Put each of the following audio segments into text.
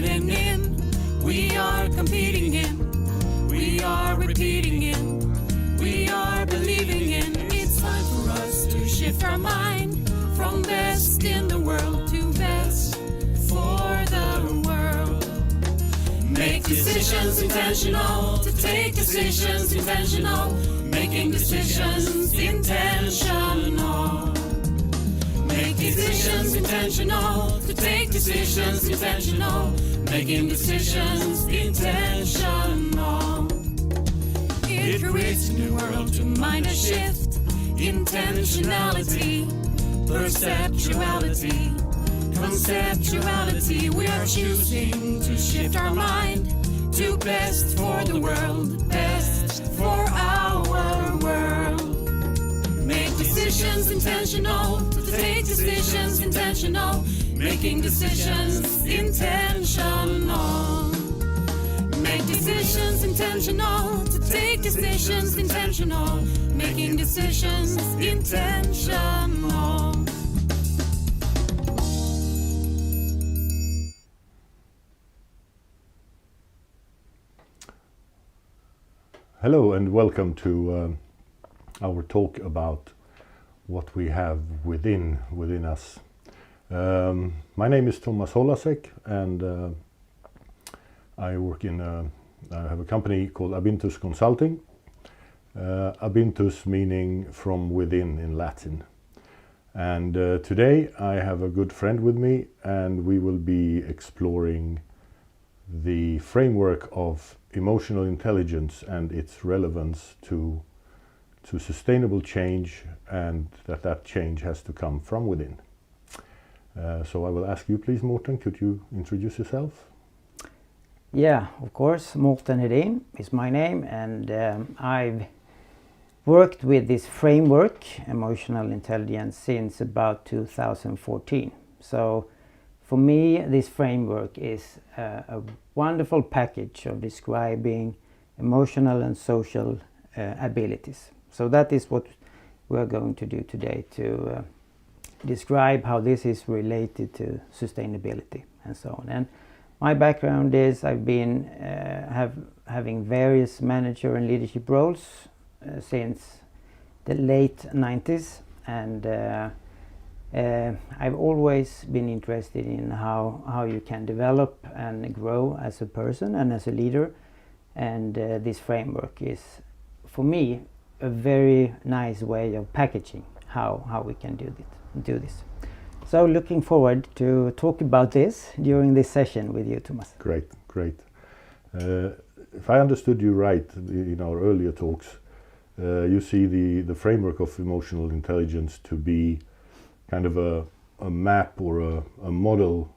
winning in, we are competing in, we are repeating in, we are believing in. It's time for us to shift our mind from best in the world to best for the world. Make decisions intentional, to take decisions intentional, making decisions intentional. Make decisions intentional, to take decisions intentional, making decisions intentional. It creates a new world to mind a shift, intentionality, perceptuality, conceptuality. We are choosing to shift our mind to best for the world, best for our world. Make decisions intentional, to take decisions intentional, making decisions intentional. Make decisions intentional, to take decisions intentional, making decisions intentional. Hello and welcome to our talk about what we have within us. My name is Thomas Holasek, and I work in I have a company called Abintus Consulting. Abintus meaning from within in Latin. And today I have a good friend with me, and we will be exploring the framework of emotional intelligence and its relevance to sustainable change, and that change has to come from within. So I will ask you, please, Morten, could you introduce yourself? Yeah, of course. Morten Hedin is my name, and I've worked with this framework, emotional intelligence, since about 2014. So for me, this framework is a wonderful package of describing emotional and social abilities. So that is what we're going to do today, to describe how this is related to sustainability and so on. And my background is I've been having various manager and leadership roles since the late 90s, and I've always been interested in how you can develop and grow as a person and as a leader, and this framework is, for me, a very nice way of packaging how we can do this. So looking forward to talk about this during this session with you, Thomas. Great. If I understood you right in our earlier talks, you see the framework of emotional intelligence to be kind of a map or a model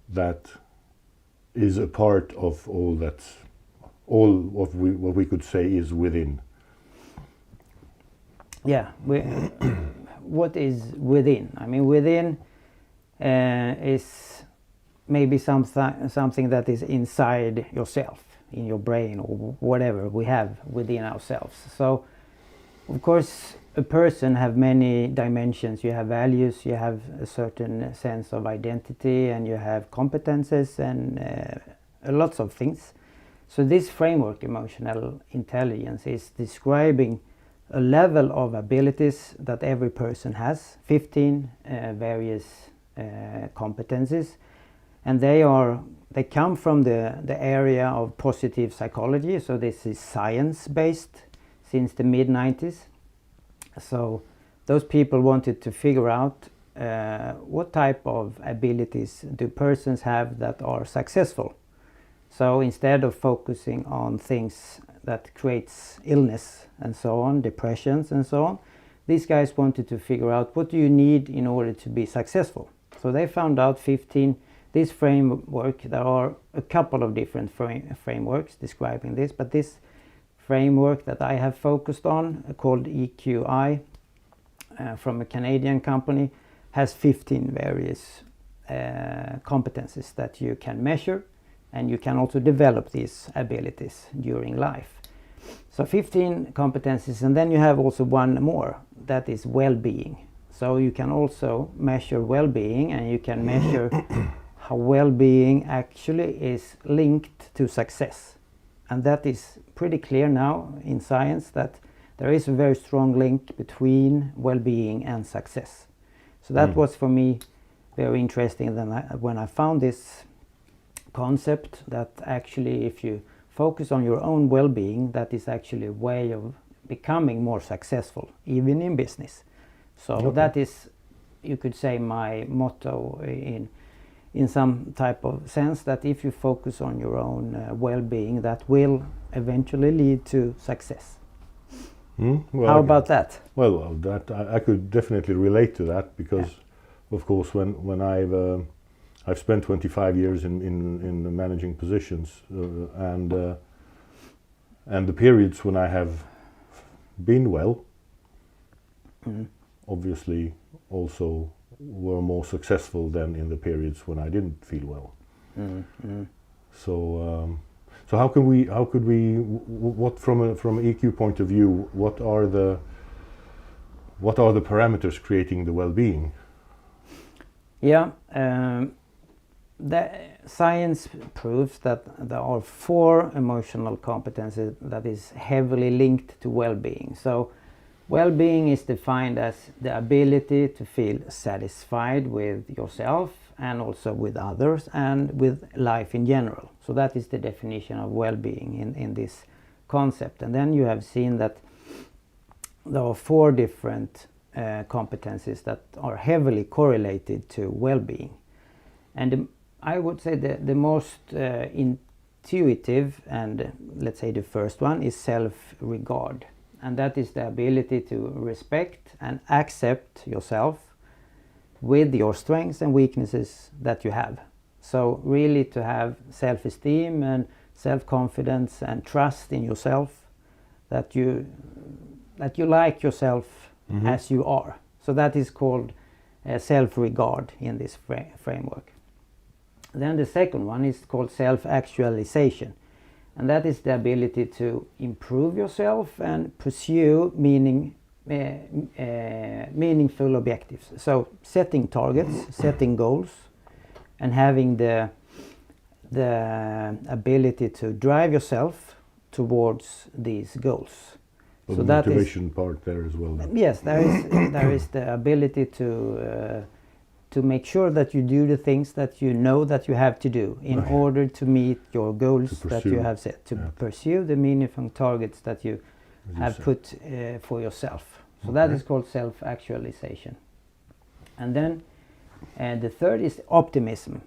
that is a part of what we could say is within. Yeah, what is within? I mean, within is maybe something that is inside yourself, in your brain, or whatever we have within ourselves. So, of course, a person have many dimensions. You have values, you have a certain sense of identity, and you have competences and lots of things. So this framework, emotional intelligence, is describing a level of abilities that every person has, 15 various competencies, and they come from the area of positive psychology. So this is science-based since the mid-90s. So those people wanted to figure out what type of abilities do persons have that are successful. So instead of focusing on things that creates illness and so on, depressions and so on, these guys wanted to figure out what do you need in order to be successful. So they found out 15, this framework. There are a couple of different frameworks describing this, but this framework that I have focused on, called EQI, from a Canadian company, has 15 various competencies that you can measure, and you can also develop these abilities during life. So 15 competencies, and then you have also one more, that is well-being. So you can also measure well-being, and you can measure how well-being actually is linked to success. And that is pretty clear now in science, that there is a very strong link between well-being and success. So that was for me very interesting when I found this concept, that actually if you focus on your own well-being, that is actually a way of becoming more successful, even in business. So that is, you could say, my motto in some type of sense, that if you focus on your own well-being, that will eventually lead to success. Well, how about that? Well, that I could definitely relate to that, because of course when I've spent 25 years in the managing positions, and the periods when I have been well, obviously also were more successful than in the periods when I didn't feel well. So how could we what from an EQ point of view, what are the parameters creating the well-being? Yeah, the science proves that there are 4 emotional competencies that is heavily linked to well-being. So well-being is defined as the ability to feel satisfied with yourself and also with others and with life in general. So that is the definition of well-being in this concept. And then you have seen that there are 4 different competencies that are heavily correlated to well-being. And I would say the most intuitive, and let's say the first one, is self-regard. And that is the ability to respect and accept yourself with your strengths and weaknesses that you have. So really to have self-esteem and self-confidence and trust in yourself, that you like yourself as you are. So that is called self-regard in this framework. Then the second one is called self-actualization. And that is the ability to improve yourself and pursue meaningful objectives. So setting targets, setting goals, and having the ability to drive yourself towards these goals. Well, so the motivation part there as well. Yes, there is the ability to make sure that you do the things that you know that you have to do in order to meet your goals that you have set, to pursue the meaningful targets that you have put for yourself. So that is called self-actualization. And then the third is optimism.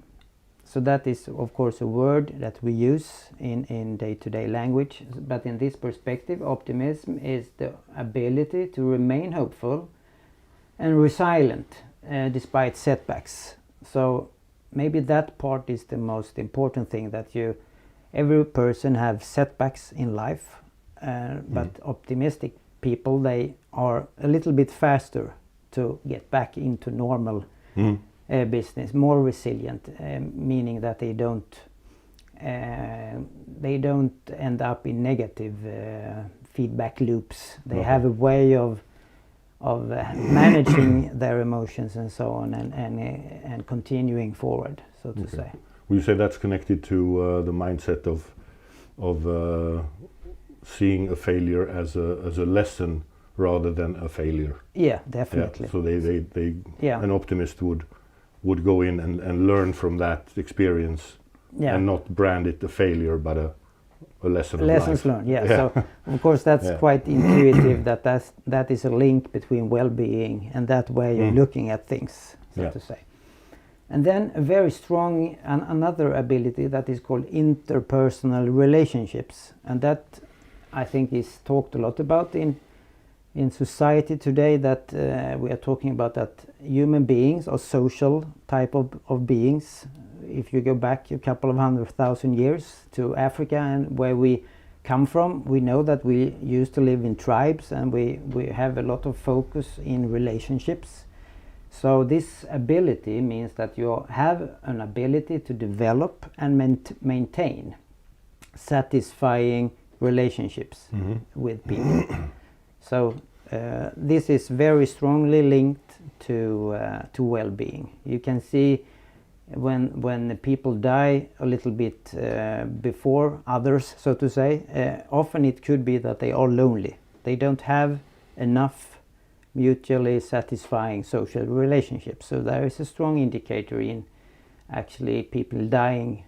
So that is, of course, a word that we use in day-to-day language. But in this perspective, optimism is the ability to remain hopeful and resilient despite setbacks. So maybe that part is the most important thing, that every person have setbacks in life, but optimistic people, they are a little bit faster to get back into normal business, more resilient, meaning that they don't end up in negative feedback loops. They have a way of managing their emotions and so on, and continuing forward, so to say. Will you say that's connected to the mindset of seeing a failure as a lesson rather than a failure? Yeah, definitely. Yeah, so they an optimist would go in and learn from that experience, and not brand it a failure, but a lesson of life. Lessons learned, yeah. So of course that's quite intuitive, that is a link between well-being and that way of looking at things, so to say. And then a very strong another ability that is called interpersonal relationships, and that I think is talked a lot about in society today, that we are talking about that human beings are social type of beings. If you go back a couple of 100,000 years to Africa and where we come from, we know that we used to live in tribes, and we have a lot of focus in relationships. So this ability means that you have an ability to develop and maintain satisfying relationships with people. So this is very strongly linked to well-being. You can see when the people die a little bit before others, so to say, often it could be that they are lonely. They don't have enough mutually satisfying social relationships. So there is a strong indicator in actually people dying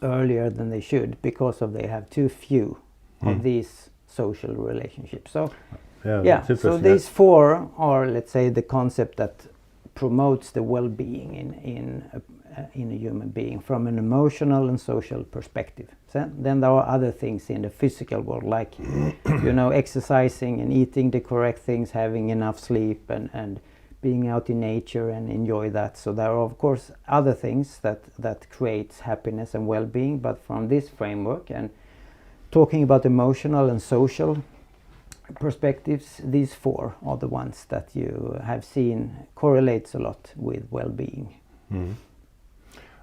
earlier than they should because of they have too few of these social relationships. So that's so interesting. these four are, let's say, the concept that promotes the well-being in a human being from an emotional and social perspective. So then there are other things in the physical world, like exercising and eating the correct things, having enough sleep, and being out in nature and enjoy that. So there are of course other things that creates happiness and well-being, but from this framework and talking about emotional and social perspectives, these four are the ones that you have seen correlates a lot with well-being.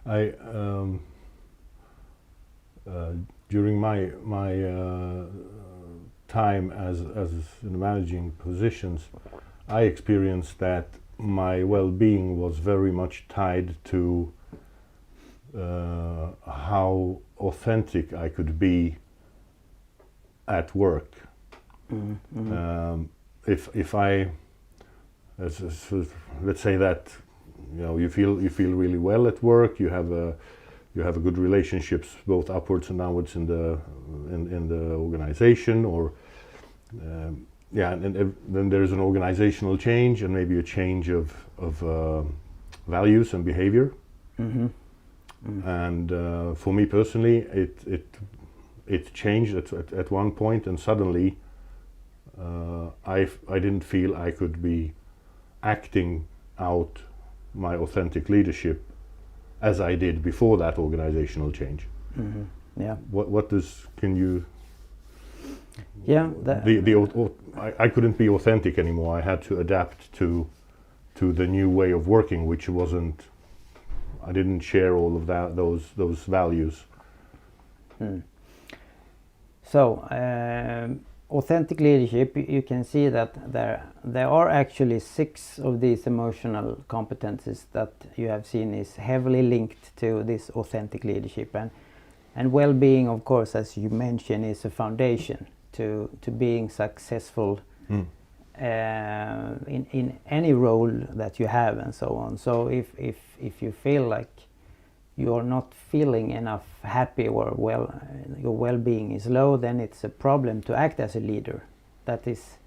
I during my time as in managing positions, I experienced that my well-being was very much tied to how authentic I could be at work. If I, let's say that you feel really well at work, you have a good relationships both upwards and downwards in the organization, or and then there's an organizational change and maybe a change of values and behavior. And for me personally, it changed at one point, and suddenly I didn't feel I could be acting out my authentic leadership as I did before that organizational change. What can you? I couldn't be authentic anymore. I had to adapt to the new way of working, which wasn't. I didn't share all of those values. So authentic leadership, you can see that there are actually 6 of these emotional competencies that you have seen is heavily linked to this authentic leadership, and well-being, of course, as you mentioned, is a foundation to being successful in any role that you have and so on. So if you feel like you're not feeling enough happy, or your well-being is low, then it's a problem to act as a leader. That is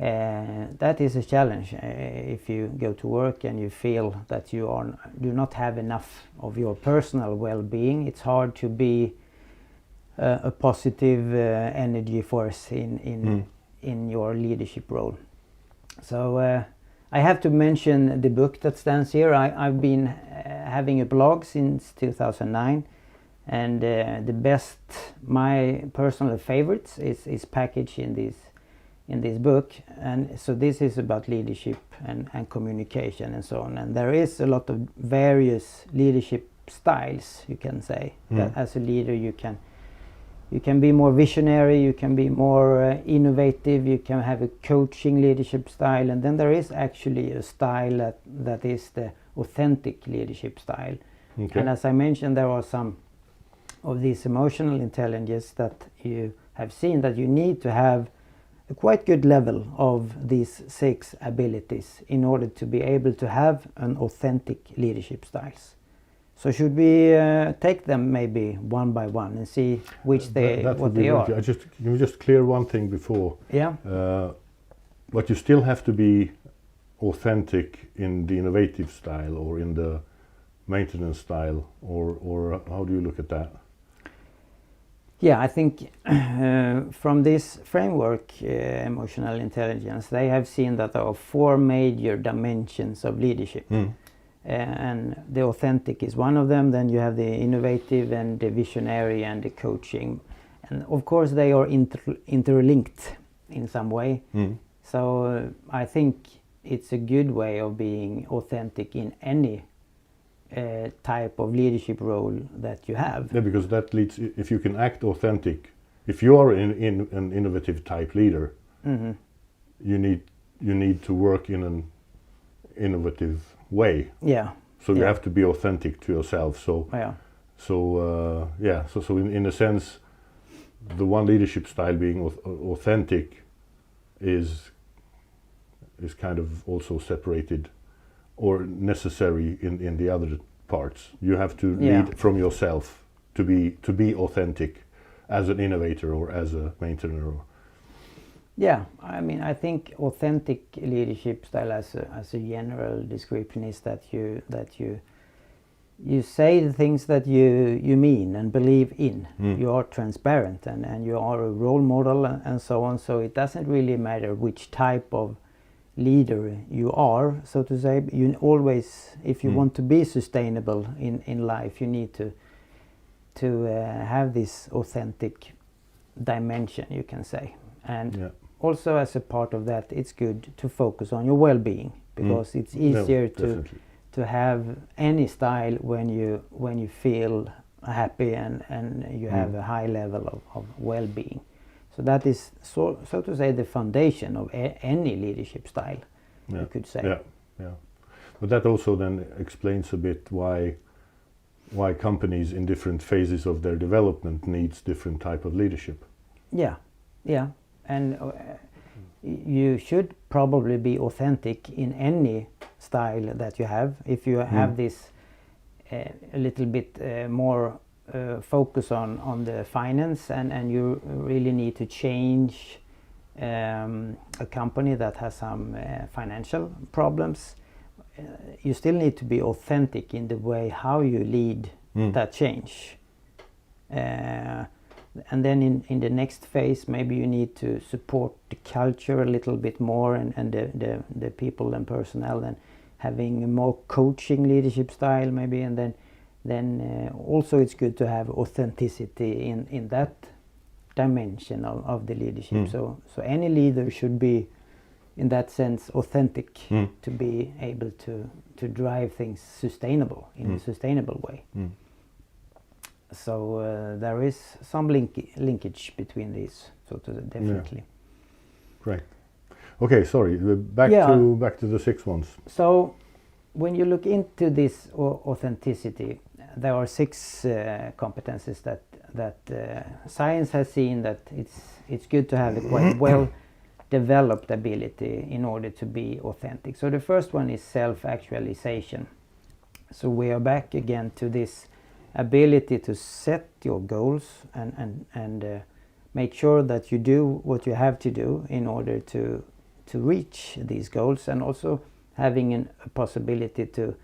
a challenge. If you go to work and you feel that you do not have enough of your personal well-being, it's hard to be a positive energy force in your leadership role. So I have to mention the book that stands here. I've been having a blog since 2009, and my personal favorites is packaged in this book. And so this is about leadership and communication and so on. And there is a lot of various leadership styles, you can say. That as a leader you can be more visionary, you can be more innovative, you can have a coaching leadership style, and then there is actually a style that is the authentic leadership style. Okay. And as I mentioned, there are some of these emotional intelligence that you have seen that you need to have a quite good level of these 6 abilities in order to be able to have an authentic leadership styles. So should we take them maybe one by one and see what they are? Can you just clear one thing before? Yeah. But you still have to be authentic in the innovative style or in the maintenance style, or how do you look at that? Yeah, I think from this framework, emotional intelligence, they have seen that there are 4 major dimensions of leadership. And the authentic is one of them. Then you have the innovative and the visionary and the coaching, and of course they are interlinked in some way. So I think it's a good way of being authentic in any type of leadership role that you have. Yeah, because that leads, if you can act authentic, if you are in an innovative type leader, you need to work in an innovative way. Yeah. So you Yeah. have to be authentic to yourself. So Yeah. So in a sense, the one leadership style being authentic is kind of also separated or necessary in the other parts. You have to Yeah. lead from yourself to be authentic as an innovator or as a maintainer. Yeah, I mean, I think authentic leadership style, as a general description, is that you say the things that you mean and believe in. You are transparent and you are a role model and so on. So it doesn't really matter which type of leader you are, so to say. You always, if you want to be sustainable in life, you need to have this authentic dimension, you can say. And also, as a part of that, it's good to focus on your well-being, because it's easier to have any style when you feel happy and you have a high level of well-being. So that is, so to say, the foundation of any leadership style, you could say. Yeah. But that also then explains a bit why companies in different phases of their development needs different type of leadership. Yeah. And you should probably be authentic in any style that you have. If you have this a little bit more focus on the finance and you really need to change a company that has some financial problems, you still need to be authentic in the way how you lead that change. And then in the next phase, maybe you need to support the culture a little bit more and the people and personnel, and having a more coaching leadership style maybe. And then also it's good to have authenticity in that dimension of the leadership. So any leader should be, in that sense, authentic to be able to drive things sustainable in a sustainable way. So there is some linkage between these, so to definitely. Great. Okay, sorry. Back to the 6 ones. So when you look into this authenticity, there are 6 competencies that science has seen that it's good to have a quite well developed ability in order to be authentic. So the first one is self-actualization. So we are back again to this ability to set your goals and make sure that you do what you have to do in order to reach these goals, and also having a possibility to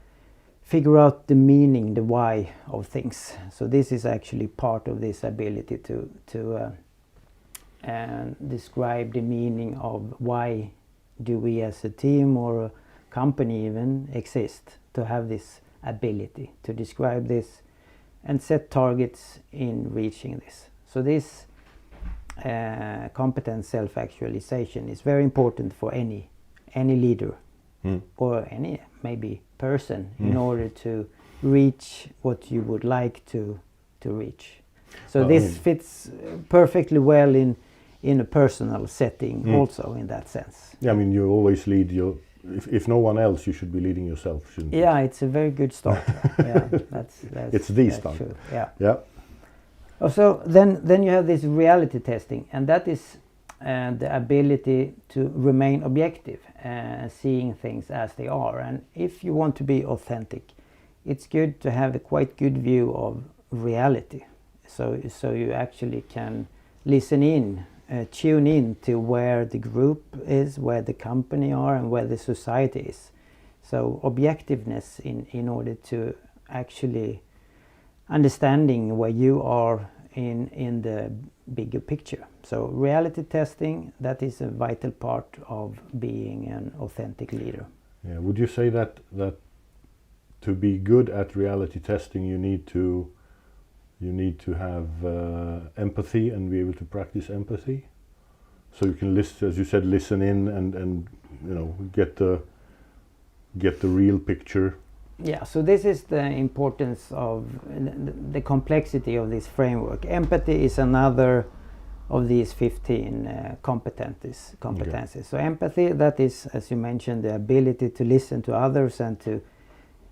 figure out the meaning, the why of things. So this is actually part of this ability to describe the meaning of why do we as a team or a company even exist, to have this ability to describe this and set targets in reaching this. So this competent self-actualization is very important for any leader or any maybe person in order to reach what you would like to reach. So this fits perfectly well in a personal setting also, in that sense. Yeah, I mean, you always lead your... If no one else, you should be leading yourself, shouldn't you? Yeah, it's a very good start. Yeah, that's it's the start. True. Yeah. Yeah. So then you have this reality testing, and that is the ability to remain objective, seeing things as they are. And if you want to be authentic, it's good to have a quite good view of reality. So you actually can listen in, tune in to where the group is, where the company are, and where the society is. So objectiveness in order to actually understanding where you are in the bigger picture. So reality testing, that is a vital part of being an authentic leader. Yeah. Would you say that to be good at reality testing, you need to have empathy and be able to practice empathy, so you can listen, as you said, listen in and get the real picture. Yeah, so this is the importance of the complexity of this framework. Empathy is another of these 15 competencies. Okay. So empathy, that is, as you mentioned, the ability to listen to others and to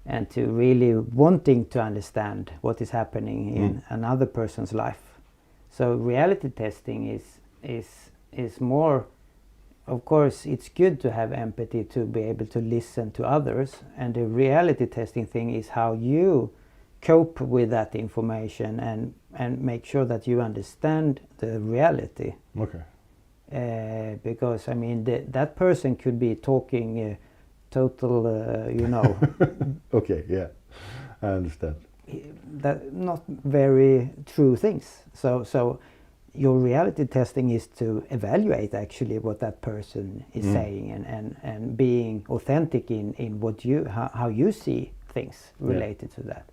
and to really wanting to understand what is happening in another person's life. So reality testing is more, of course, it's good to have empathy to be able to listen to others, and the reality testing thing is how you cope with that information and make sure that you understand the reality. Okay. Because I mean that person could be talking total, Okay, yeah, I understand. that not very true things. So your reality testing is to evaluate actually what that person is saying and being authentic in what how you see things related to that.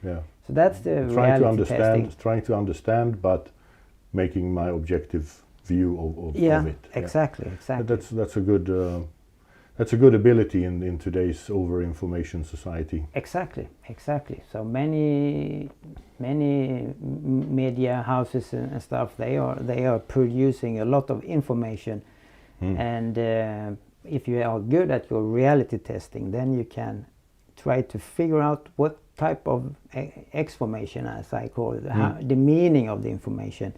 Yeah. So that's the reality testing. Trying to understand, but making my objective view of it. Exactly. That's a good ability in today's over-information society. Exactly. So many media houses and stuff, they are producing a lot of information, and if you are good at your reality testing, then you can try to figure out what type of exformation, as I call it, the meaning of the information.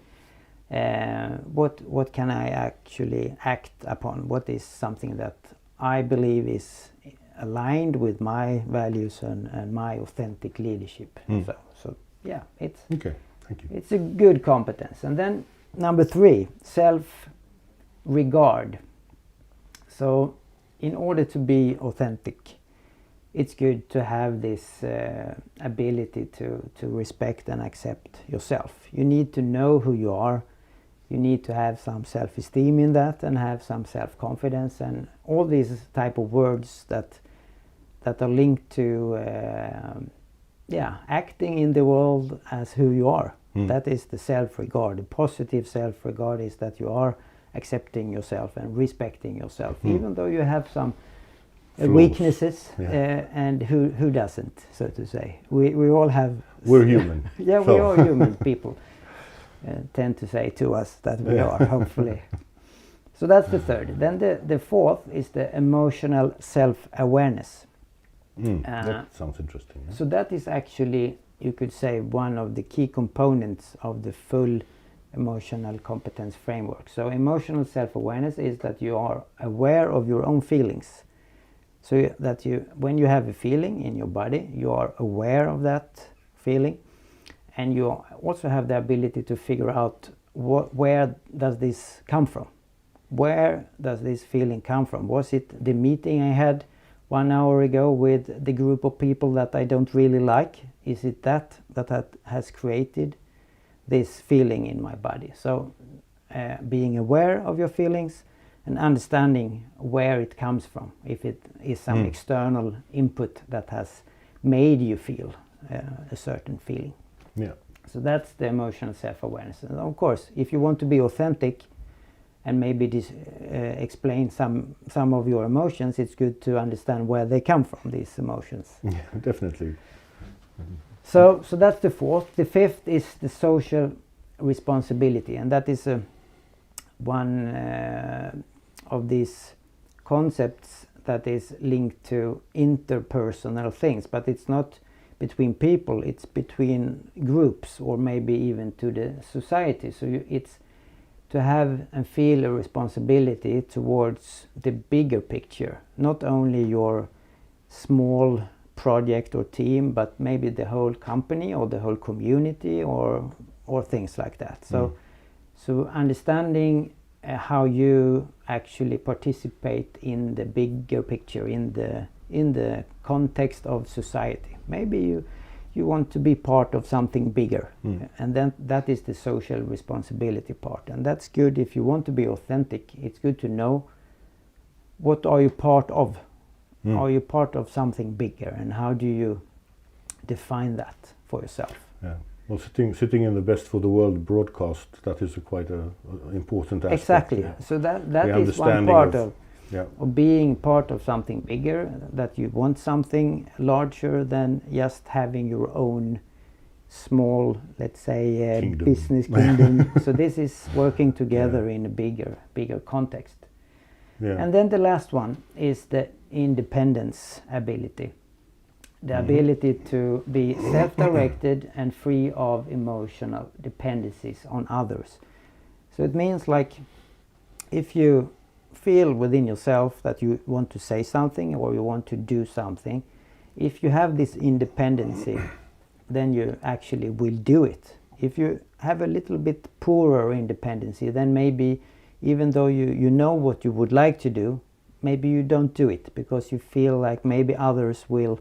What can I actually act upon? What is something that I believe is aligned with my values and my authentic leadership? So yeah, it's okay. Thank you. It's a good competence. And then number 3, self-regard. So in order to be authentic, it's good to have this ability to respect and accept yourself. You need to know who you are. You need to have some self-esteem in that and have some self-confidence and all these type of words that are linked to acting in the world as who you are. That is the self-regard. The positive self-regard is that you are accepting yourself and respecting yourself, even though you have some weaknesses, and who doesn't, so to say. We all have... We're human. Yeah, we are human people. Tend to say to us that we are, hopefully. So that's the 3rd. Then the 4th is the emotional self-awareness. That sounds interesting. Yeah? So that is actually, you could say, one of the key components of the full emotional competence framework. So emotional self-awareness is that you are aware of your own feelings. So that when you have a feeling in your body, you are aware of that feeling. And you also have the ability to figure out where does this come from? Where does this feeling come from? Was it the meeting I had 1 hour ago with the group of people that I don't really like? Is it that has created this feeling in my body? So being aware of your feelings and understanding where it comes from. If it is some external input that has made you feel a certain feeling. Yeah. So that's the emotional self-awareness. And of course, if you want to be authentic and maybe explain some of your emotions, it's good to understand where they come from, these emotions. Yeah, definitely. So that's the 4th. The 5th is the social responsibility, and that is one of these concepts that is linked to interpersonal things, but it's not between people, it's between groups or maybe even to the society. So it's to have and feel a responsibility towards the bigger picture, not only your small project or team, but maybe the whole company or the whole community or things like that. So understanding how you actually participate in the bigger picture, in the context of society. Maybe you want to be part of something bigger, and then that is the social responsibility part, and that's good. If you want to be authentic, it's good to know what are you part of. Are you part of something bigger, and how do you define that for yourself? Yeah. Well, sitting in the Best for the World broadcast, that is quite a important aspect. Exactly. Yeah. So that is one part of Yeah. of being part of something bigger, that you want something larger than just having your own small, let's say, business kingdom. So this is working together in a bigger context. Yeah. And then the last one is the independence ability. the ability to be self-directed and free of emotional dependencies on others. So it means like if you feel within yourself that you want to say something or you want to do something, if you have this independency, then you actually will do it. If you have a little bit poorer independency, then maybe even though you know what you would like to do, maybe you don't do it because you feel like maybe others will,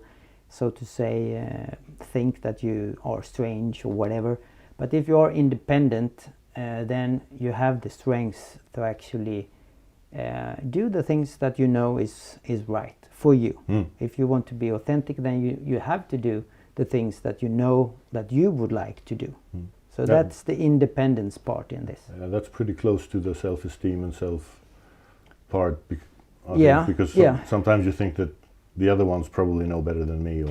so to say, think that you are strange or whatever. But if you are independent, then you have the strength to actually do the things that you know is right for you. If you want to be authentic, then you have to do the things that you know that you would like to do. So that's the independence part in this. That's pretty close to the self-esteem and self part. Because sometimes you think that the other ones probably know better than me,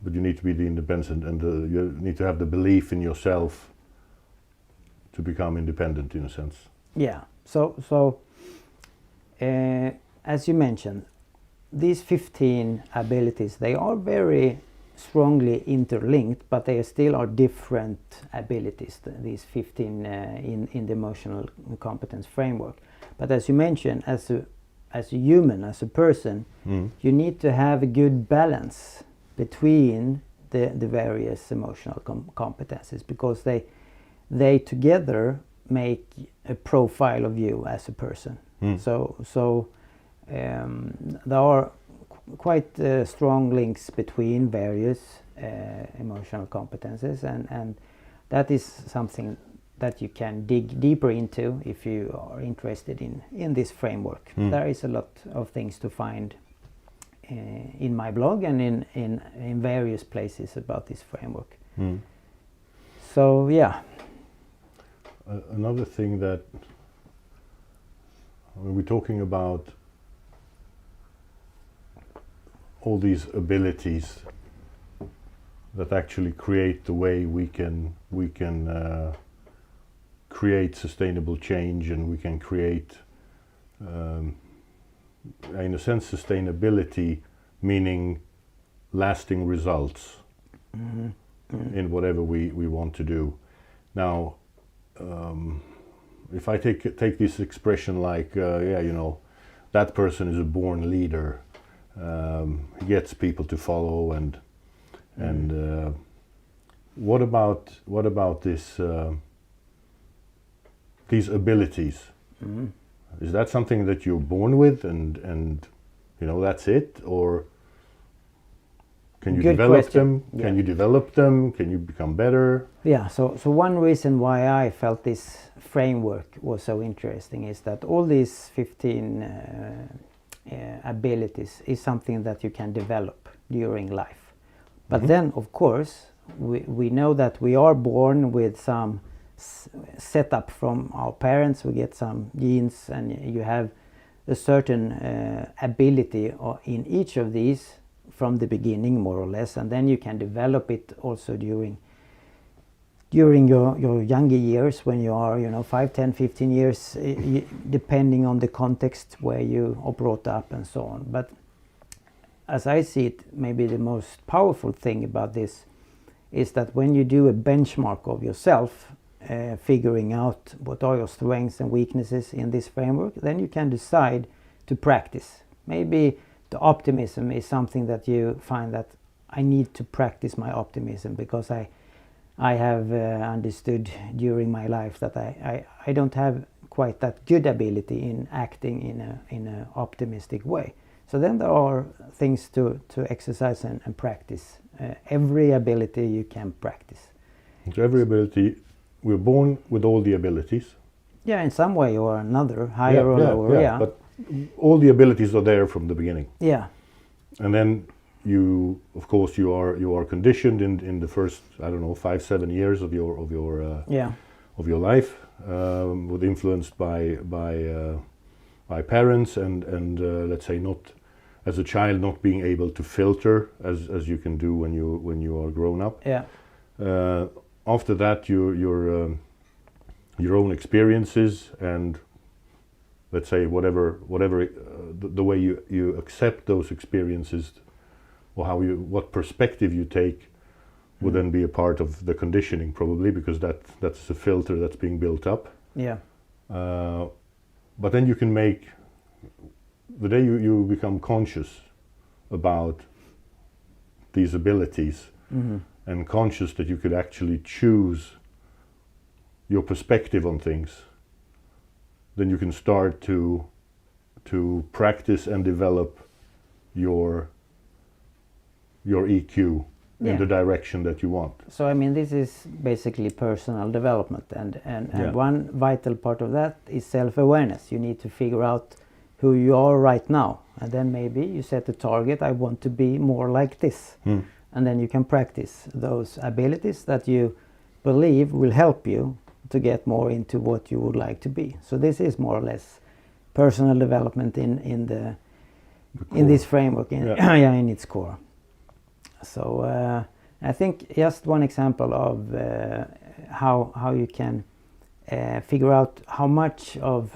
but you need to be the independent, and you need to have the belief in yourself to become independent in a sense. Yeah. So as you mentioned, these 15 abilities, they are very strongly interlinked, but they still are different abilities, these 15 in the emotional competence framework. But as you mentioned, as a human, as a person, you need to have a good balance between the various emotional competencies, because they together make a profile of you as a person. So there are quite strong links between various emotional competences, and that is something that you can dig deeper into if you are interested in this framework. There is a lot of things to find in my blog and in various places about this framework. So yeah. Another thing that when we're talking about all these abilities that actually create the way we can create sustainable change, and we can create, in a sense, sustainability, meaning lasting results in whatever we want to do. Now, if I take this expression like, that person is a born leader. He gets people to follow, and what about this? These abilities, is that something that you're born with, and that's it, or can you develop them? Yeah. Can you develop them? Can you become better? Yeah. So one reason why I felt this framework was so interesting is that all these 15 abilities is something that you can develop during life. But then, of course, we know that we are born with some setup from our parents. We get some genes, and you have a certain ability in each of these from the beginning, more or less, and then you can develop it also during your younger years, when you are 5, 10, 15 years, depending on the context where you are brought up and so on. But as I see it, maybe the most powerful thing about this is that when you do a benchmark of yourself, figuring out what are your strengths and weaknesses in this framework, then you can decide to practice. Maybe the optimism is something that you find that I need to practice my optimism, because I have understood during my life that I don't have quite that good ability in acting in a optimistic way. So then there are things to exercise and practice. Every ability you can practice. So every ability, we're born with all the abilities. Yeah, in some way or another, higher or lower. Yeah, but all the abilities are there from the beginning. Yeah. And then you are conditioned in the first 5-7 years of your life, with influenced by parents and let's say, not as a child, not being able to filter as you can do when you are grown up. Yeah. After that, your own experiences, and let's say whatever the way you accept those experiences or what perspective you take would then be a part of the conditioning, probably, because that's a filter that's being built up. Yeah. But then you can make, the day you become conscious about these abilities, and conscious that you could actually choose your perspective on things, then you can start to practice and develop your EQ in the direction that you want. So I mean, this is basically personal development, and one vital part of that is self-awareness. You need to figure out who you are right now, and then maybe you set a target. I want to be more like this, and then you can practice those abilities that you believe will help you to get more into what you would like to be. So this is more or less personal development in this framework, in its core. So I think just one example of how you can figure out how much of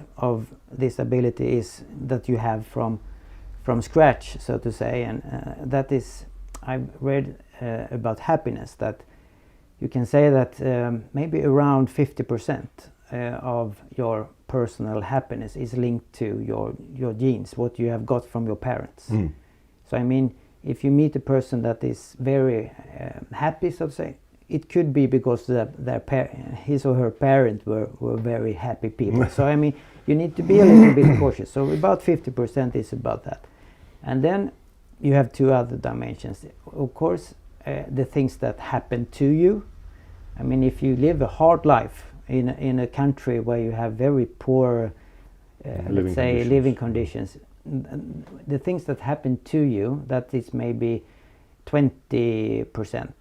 this ability is that you have from scratch, so to say, and that is, I've read about happiness, that you can say that maybe around 50% of your personal happiness is linked to your genes, what you have got from your parents. So I mean, if you meet a person that is very happy, so to say, it could be because his or her parent were very happy people. So I mean, you need to be a little bit cautious. So about 50% is about that. And then you have two other dimensions. Of course, the things that happen to you. I mean, if you live a hard life in a country where you have very poor, living conditions, the things that happen to you, that is maybe 20%,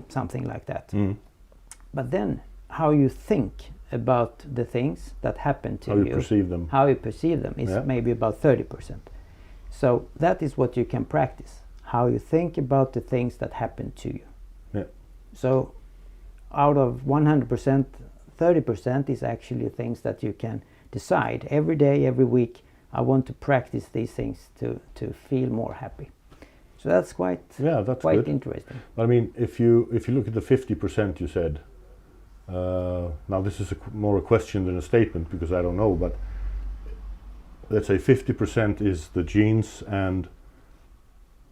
something like that. But then how you think about the things that happen to you, how you perceive them is maybe about 30%. So that is what you can practice, how you think about the things that happen to you. So out of 100%, 30% is actually things that you can decide every day, every week. I want to practice these things to feel more happy. So that's quite good. Interesting. I mean, if you look at the 50% you said, now this is more a question than a statement, because I don't know, but let's say 50% is the genes, and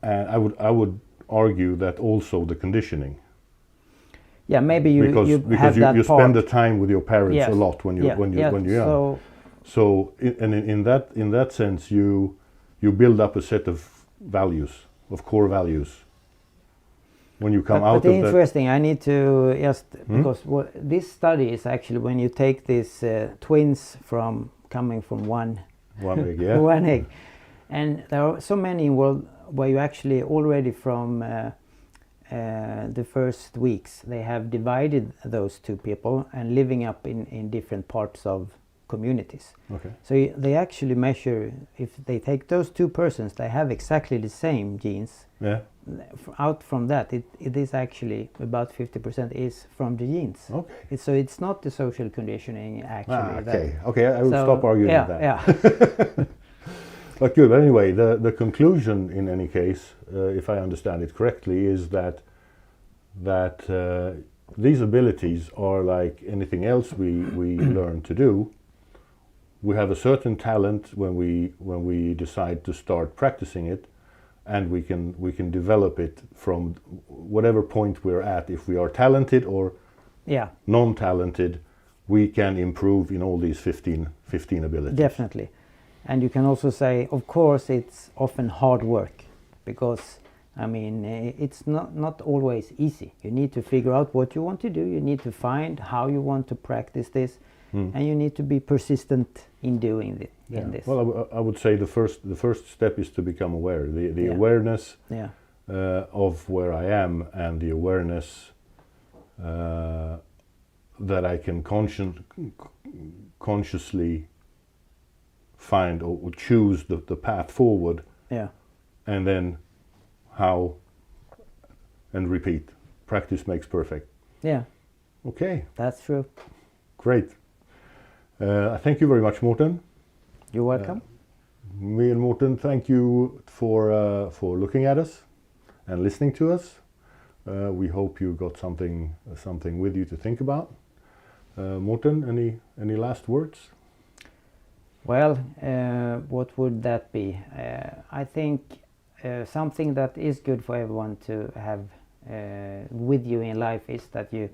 I would argue that also the conditioning. Yeah, maybe you have that you part. Spend the time with your parents a lot when you're young. So in that sense, you build up a set of values, of core values. When you come out of that. But interesting, I need to just because this study is actually when you take these twins coming from one egg, one egg, and there are so many in the world where you actually already from the first weeks they have divided those two people and living up in different parts of communities. Okay. So they actually measure, if they take those two persons, they have exactly the same genes. Yeah. Out from that, it is actually about 50% is from the genes. Okay. So it's not the social conditioning actually. Okay, I will stop arguing with that. Yeah. But good. But anyway, the conclusion in any case, if I understand it correctly, is that these abilities are like anything else we learn to do. We have a certain talent when we decide to start practicing it, and we can develop it from whatever point we're at. If we are talented or non-talented, we can improve in all these 15 abilities. Definitely. And you can also say, of course, it's often hard work, because I mean, it's not always easy. You need to figure out what you want to do. You need to find how you want to practice this, and you need to be persistent in doing in this. Well, I would say the first step is to become aware. The awareness of where I am, and the awareness that I can consciously find or choose the path forward. Yeah. And then how, and repeat. Practice makes perfect. Yeah. Okay. That's true. Great. Thank you very much, Morten. You're welcome. Me and Morten, thank you for looking at us. and listening to us. We hope you got something with you to think about. Morten, any last words? Well, what would that be? I think something that is good for everyone to have with you in life is that you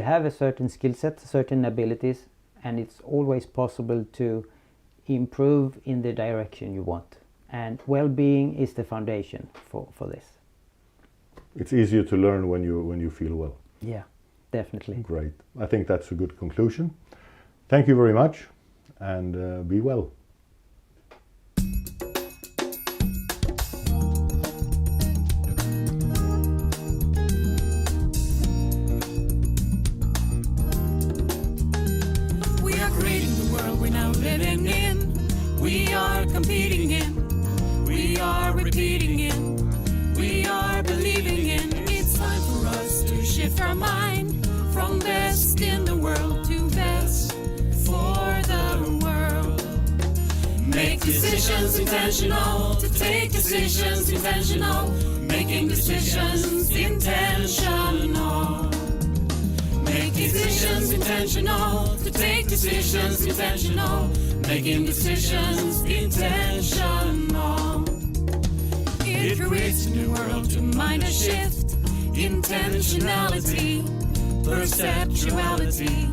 have a certain skill set, certain abilities, and it's always possible to improve in the direction you want. And well-being is the foundation for this. It's easier to learn when you feel well. Yeah, definitely. Great. I think that's a good conclusion. Thank you very much, and be well. We are creating the world we're now living in. We are competing in. We are repeating in. We are believing in. It's time for us to shift our mind from best in the world to best for the world. Make decisions intentional, to take decisions intentional, making decisions intentional. Make decisions intentional, to take decisions intentional, making decisions intentional. It creates a new world to mind a shift, intentionality, perceptuality,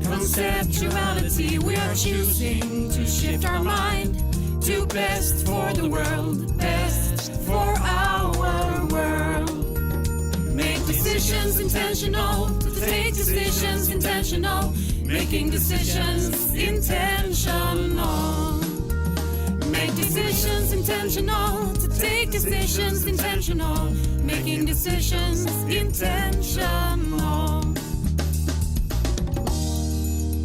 conceptuality. We are choosing to shift our mind to best for the world, best for our world. Make decisions intentional, to take decisions intentional, making decisions intentional. Make decisions intentional, to take decisions intentional, making decisions